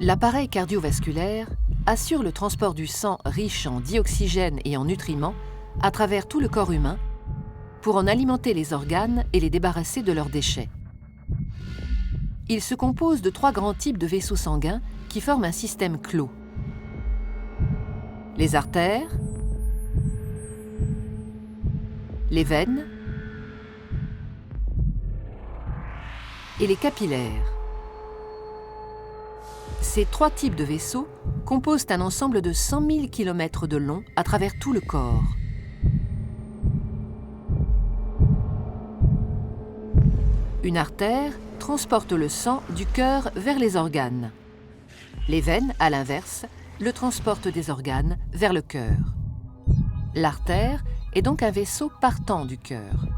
L'appareil cardiovasculaire assure le transport du sang riche en dioxygène et en nutriments à travers tout le corps humain pour en alimenter les organes et les débarrasser de leurs déchets. Il se compose de 3 grands types de vaisseaux sanguins qui forment un système clos. Les artères, les veines et les capillaires. Ces 3 types de vaisseaux composent un ensemble de 100 000 km de long à travers tout le corps. Une artère transporte le sang du cœur vers les organes. Les veines, à l'inverse, le transportent des organes vers le cœur. L'artère est donc un vaisseau partant du cœur.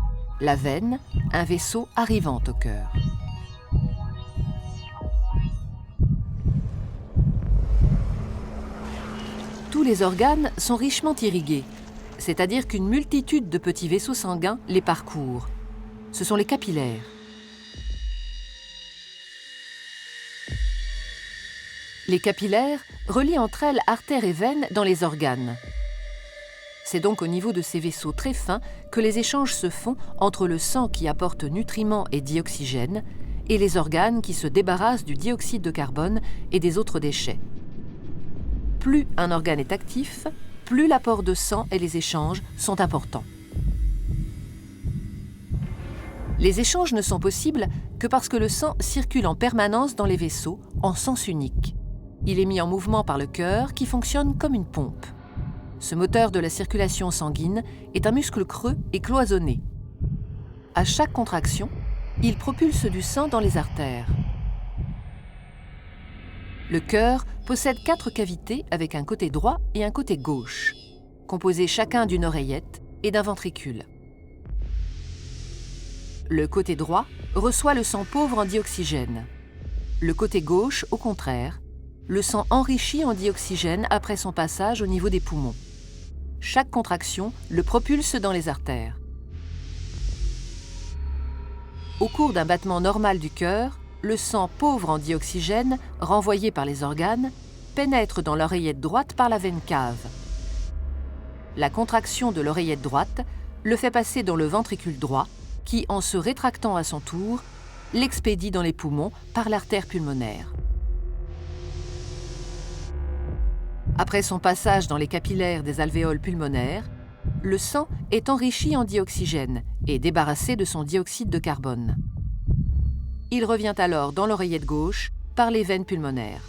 La veine, un vaisseau arrivant au cœur. Tous les organes sont richement irrigués, c'est-à-dire qu'une multitude de petits vaisseaux sanguins les parcourent. Ce sont les capillaires. Les capillaires relient entre elles artères et veines dans les organes. C'est donc au niveau de ces vaisseaux très fins que les échanges se font entre le sang qui apporte nutriments et dioxygène et les organes qui se débarrassent du dioxyde de carbone et des autres déchets. Plus un organe est actif, plus l'apport de sang et les échanges sont importants. Les échanges ne sont possibles que parce que le sang circule en permanence dans les vaisseaux en sens unique. Il est mis en mouvement par le cœur qui fonctionne comme une pompe. Ce moteur de la circulation sanguine est un muscle creux et cloisonné. À chaque contraction, il propulse du sang dans les artères. Le cœur possède 4 cavités avec un côté droit et un côté gauche, composés chacun d'une oreillette et d'un ventricule. Le côté droit reçoit le sang pauvre en dioxygène. Le côté gauche, au contraire, le sang enrichi en dioxygène après son passage au niveau des poumons. Chaque contraction le propulse dans les artères. Au cours d'un battement normal du cœur, le sang pauvre en dioxygène, renvoyé par les organes, pénètre dans l'oreillette droite par la veine cave. La contraction de l'oreillette droite le fait passer dans le ventricule droit, qui, en se rétractant à son tour, l'expédie dans les poumons par l'artère pulmonaire. Après son passage dans les capillaires des alvéoles pulmonaires, le sang est enrichi en dioxygène et débarrassé de son dioxyde de carbone. Il revient alors dans l'oreillette gauche par les veines pulmonaires.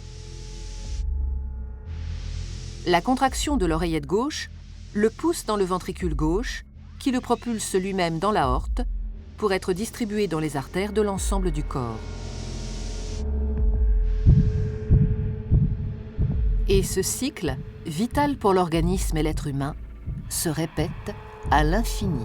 La contraction de l'oreillette gauche le pousse dans le ventricule gauche, qui le propulse lui-même dans l'aorte pour être distribué dans les artères de l'ensemble du corps. Et ce cycle, vital pour l'organisme et l'être humain, se répète à l'infini.